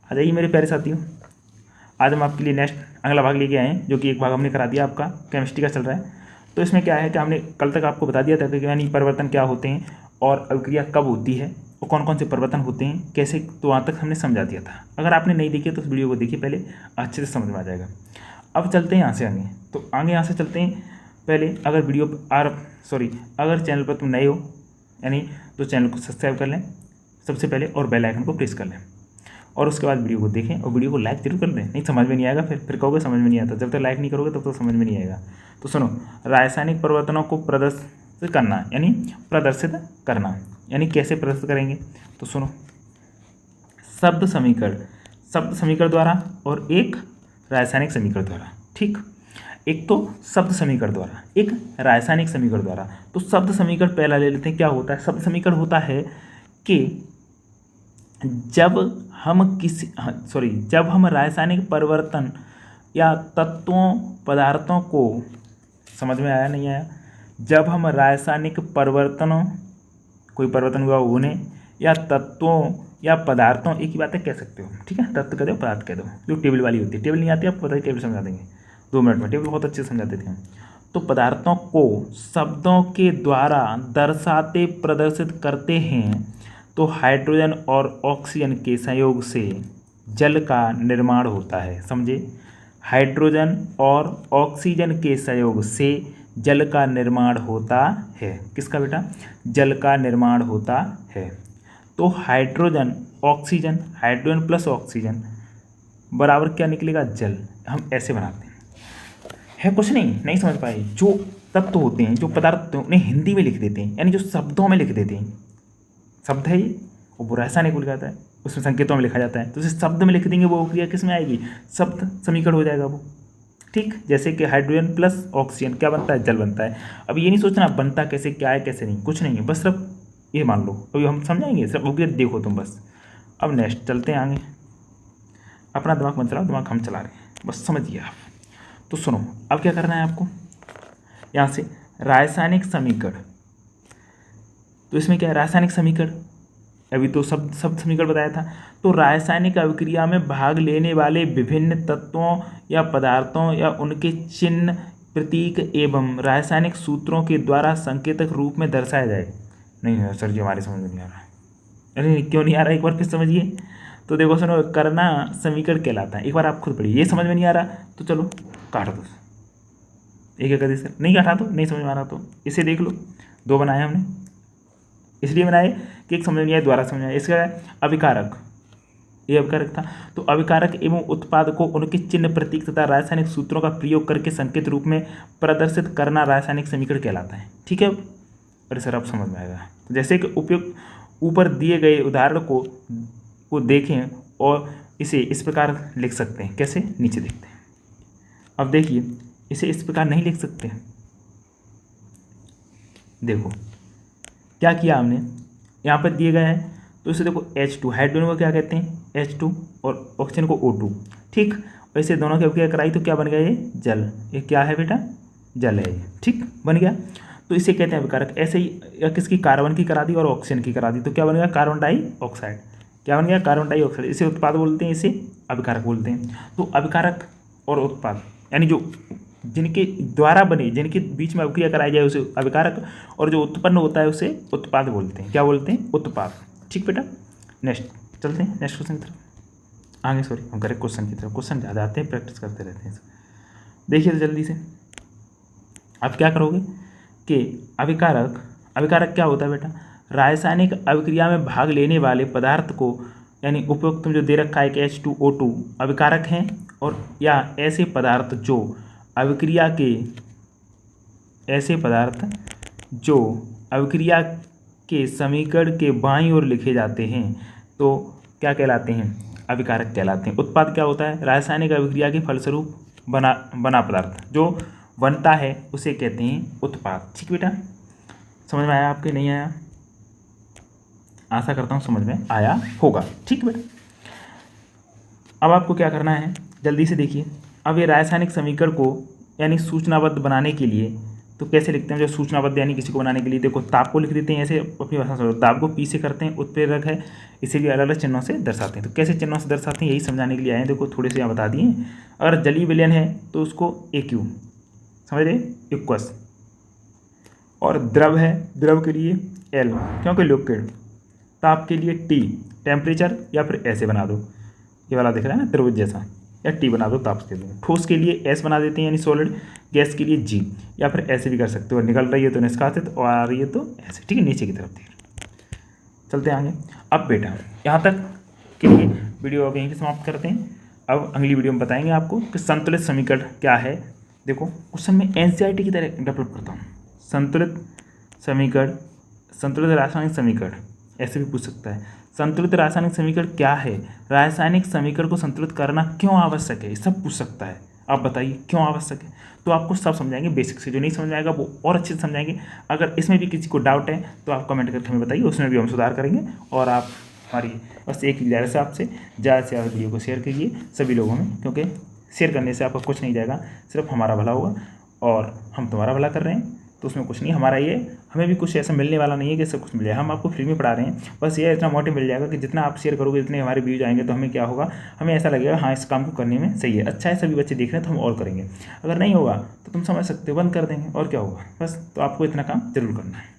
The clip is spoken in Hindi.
आ जाइए मेरे प्यारे साथियों, आज हम आपके लिए नेक्स्ट अगला भाग लेके आए हैं, जो कि एक भाग हमने करा दिया आपका केमिस्ट्री का चल रहा है। तो इसमें क्या है कि हमने कल तक आपको बता दिया था कि यानी परिवर्तन क्या होते हैं और अभिक्रिया कब होती है और कौन कौन से परिवर्तन होते हैं कैसे, तो वहाँ तक हमने समझा दिया था। अगर आपने नहीं देखी तो उस वीडियो को देखिए पहले, अच्छे से समझ में आ जाएगा। अब चलते हैं यहाँ से आगे, तो आगे यहाँ से चलते हैं। पहले अगर अगर चैनल पर तुम नए हो यानी तो चैनल को सब्सक्राइब कर लें सबसे पहले और बेल आइकन को प्रेस कर लें, और उसके बाद वीडियो को देखें और वीडियो को लाइक जरूर कर दें। नहीं समझ में नहीं आएगा फिर कहोगे समझ में नहीं आता, जब तक लाइक नहीं करोगे तब तक समझ में नहीं आएगा। तो सुनो, रासायनिक परिवर्तनों को प्रदर्शित करना यानी कैसे प्रदर्शित करेंगे, तो सुनो, शब्द समीकरण द्वारा और एक रासायनिक समीकरण द्वारा। ठीक, एक तो शब्द समीकरण द्वारा, एक रासायनिक समीकरण द्वारा। तो शब्द समीकरण पहला ले लेते हैं। क्या होता है शब्द समीकरण? होता है कि जब हम रासायनिक परिवर्तन या तत्वों पदार्थों को, समझ में आया नहीं आया? जब हम रासायनिक परिवर्तनों, कोई परिवर्तन हुआ उन्हें, या तत्वों या पदार्थों, एक ही बात है कह सकते हो, ठीक है, तत्व कह दो पदार्थ कह दो, जो टेबल वाली होती है। टेबल नहीं आती आपको पता है, टेबल समझा देंगे 2 मिनट में, टेबल बहुत अच्छे से समझाते थे हम। तो पदार्थों को शब्दों के द्वारा दर्शाते प्रदर्शित करते हैं, तो हाइड्रोजन और ऑक्सीजन के संयोग से जल का निर्माण होता है। समझे? हाइड्रोजन और ऑक्सीजन के संयोग से जल का निर्माण होता है। किसका बेटा? जल का निर्माण होता है। तो हाइड्रोजन प्लस ऑक्सीजन बराबर क्या निकलेगा? जल। हम ऐसे बनाते हैं, कुछ नहीं समझ पाए। जो तत्व होते हैं, जो पदार्थ होते हैं, उन्हें हिंदी में लिख देते हैं, यानी जो शब्दों में लिख देते हैं। शब्द है ये, वो रासायनिक बोल जाता है, उसमें संकेतों में लिखा जाता है, तो उसे शब्द में लिख देंगे, वो क्रिया किस में आएगी? शब्द समीकरण हो जाएगा वो। ठीक, जैसे कि हाइड्रोजन प्लस ऑक्सीजन क्या बनता है? जल बनता है। अब ये नहीं सोचना बनता कैसे, क्या है, कैसे नहीं, कुछ नहीं है, बस सिर्फ ये मान लो। अभी हम समझाएंगे, सिर्फ ओके देखो तुम बस। अब नेक्स्ट चलते हैं आगे। अपना दिमाग मत चलाओ, दिमाग हम चला रहे हैं, बस समझिए आप। तो सुनो, अब क्या करना है आपको, यहाँ से रासायनिक समीकरण। तो इसमें क्या है? रासायनिक समीकरण, अभी तो शब्द समीकरण बताया था। तो रासायनिक अभिक्रिया में भाग लेने वाले विभिन्न तत्वों या पदार्थों या उनके चिन्ह, प्रतीक एवं रासायनिक सूत्रों के द्वारा संकेतक रूप में दर्शाया जाए। नहीं सर जी, हमारे समझ में नहीं आ रहा। अरे क्यों नहीं आ रहा, एक बार फिर समझिए। तो देखो सुनो, करना समीकरण कहलाता है। एक बार आप खुद पढ़िए, ये समझ में नहीं आ रहा तो चलो काट दो, एक कर सर, नहीं काटा तो नहीं समझ में आ रहा तो इसे देख लो। 2 बनाए हमने, इसलिए बनाए कि एक समझ में आए, द्वारा समझ में आए। इसका अभिकारक, ये अभिकारक था। तो अभिकारक एवं उत्पाद को उनके चिन्ह, प्रतीक तथा रासायनिक सूत्रों का प्रयोग करके संकेत रूप में प्रदर्शित करना रासायनिक समीकरण कहलाता है। ठीक है, अरे सर अब समझ में आएगा। तो जैसे कि उपयुक्त ऊपर दिए गए उदाहरण को देखें और इसे इस प्रकार लिख सकते हैं। कैसे? नीचे देखते हैं। अब देखिए, इसे इस प्रकार नहीं लिख सकते। देखो क्या किया हमने, यहाँ पर दिए गया है, तो इसे देखो H2, हाइड्रोजन को क्या कहते हैं? H2, और ऑक्सीजन को O2। ठीक, वैसे दोनों की अभिक्रिया कराई तो क्या बन गया? ये जल। ये क्या है बेटा? जल है ये। ठीक, बन गया। तो इसे कहते हैं अभिकारक। ऐसे ही या किसकी? कार्बन की करा दी और ऑक्सीजन की करा दी, तो क्या बन गया? Carbon dioxide. क्या बन गया? Carbon dioxide. इसे उत्पाद बोलते हैं, इसे अभिकारक बोलते हैं। तो अभिकारक और उत्पाद यानी जो जिनके द्वारा बने, जिनके बीच में अभिक्रिया कराई जाए उसे अभिकारक, और जो उत्पन्न होता है उसे उत्पाद बोलते हैं। क्या बोलते हैं? उत्पाद। ठीक बेटा, नेक्स्ट चलते हैं नेक्स्ट क्वेश्चन की तरफ। आगे सॉरी, हम करें क्वेश्चन की तरफ। क्वेश्चन ज़्यादा आते हैं, प्रैक्टिस करते रहते हैं। देखिए तो जल्दी से, आप क्या करोगे कि अभिकारक क्या होता है बेटा? रासायनिक अभिक्रिया में भाग लेने वाले पदार्थ को, यानी उपयुक्त जो दे रखा है कि H2O2 अभिकारक हैं, और या ऐसे पदार्थ जो अभिक्रिया के समीकरण के बाईं ओर लिखे जाते हैं, तो क्या कहलाते हैं? अभिकारक कहलाते हैं। उत्पाद क्या होता है? रासायनिक अभिक्रिया के फलस्वरूप बना पदार्थ जो बनता है उसे कहते हैं उत्पाद। ठीक बेटा, समझ में आया आपके? नहीं आया? आशा करता हूँ समझ में आया होगा। ठीक बेटा, अब आपको क्या करना है, जल्दी से देखिए। अब ये रासायनिक समीकरण को यानी सूचनाबद्ध बनाने के लिए तो कैसे लिखते हैं जो सूचनाबद्ध यानी किसी को बनाने के लिए, देखो ताप को लिख देते हैं ऐसे अपनी भाषा में, ताप को पी से करते हैं, उत्प्रेरक है, इसे भी अलग अलग चिन्हों से दर्शाते हैं। तो कैसे चिन्हों से दर्शाते हैं यही समझाने के लिए आए हैं। देखो थोड़े से यहाँ बता दिए। अगर जलीय विलयन है तो उसको AQ समझ रहे, इक्वस, और द्रव है, द्रव के लिए L क्योंकि लिक्विड, ताप के लिए T टेम्परेचर, या फिर ऐसे बना दो, ये वाला दिख रहा है ना त्रिभुज जैसा, या T बना दो ताप के लिए। ठोस के लिए S बना देते हैं यानी सॉलिड, गैस के लिए G, या फिर ऐसे भी कर सकते हो, निकल रही है तो निष्कासित और आ रही है तो ऐसे, ठीक है, नीचे की तरफ देख। चलते हैं आगे। अब बेटा यहाँ तक के लिए वीडियो अब यहीं पे समाप्त करते हैं। अब अगली वीडियो में बताएंगे आपको कि संतुलित समीकरण क्या है। देखो क्वेश्चन में NCERT की तरह डेवलप करता हूँ। संतुलित समीकरण, संतुलित रासायनिक समीकरण ऐसे भी पूछ सकता है। संतुलित रासायनिक समीकरण क्या है, रासायनिक समीकरण को संतुलित करना क्यों आवश्यक है, ये सब पूछ सकता है। आप बताइए क्यों आवश्यक है, तो आपको सब समझाएंगे बेसिक से। जो नहीं समझ आएगा वो और अच्छे से समझाएंगे। अगर इसमें भी किसी को डाउट है तो आप कमेंट करके हमें बताइए, उसमें भी हम सुधार करेंगे। और आप हमारी बस एक ही गुजारिश है आपसे, ज़्यादा से ज़्यादा वीडियो को शेयर कीजिए सभी लोगों में, क्योंकि शेयर करने से आपका कुछ नहीं जाएगा, सिर्फ हमारा भला होगा और हम तुम्हारा भला कर रहे हैं, तो उसमें कुछ नहीं हमारा ये, हमें भी कुछ ऐसा मिलने वाला नहीं है कि सब कुछ मिले। हम आपको फ्री में पढ़ा रहे हैं, बस ये इतना मोटिव मिल जाएगा कि जितना आप शेयर करोगे जितने हमारे व्यूज आएंगे तो हमें क्या होगा, हमें ऐसा लगेगा हाँ इस काम को करने में सही है, अच्छा है, सभी बच्चे देख रहे हैं तो हम और करेंगे। अगर नहीं होगा तो तुम समझ सकते हो बंद कर देंगे, और क्या होगा। बस तो आपको इतना काम जरूर करना है।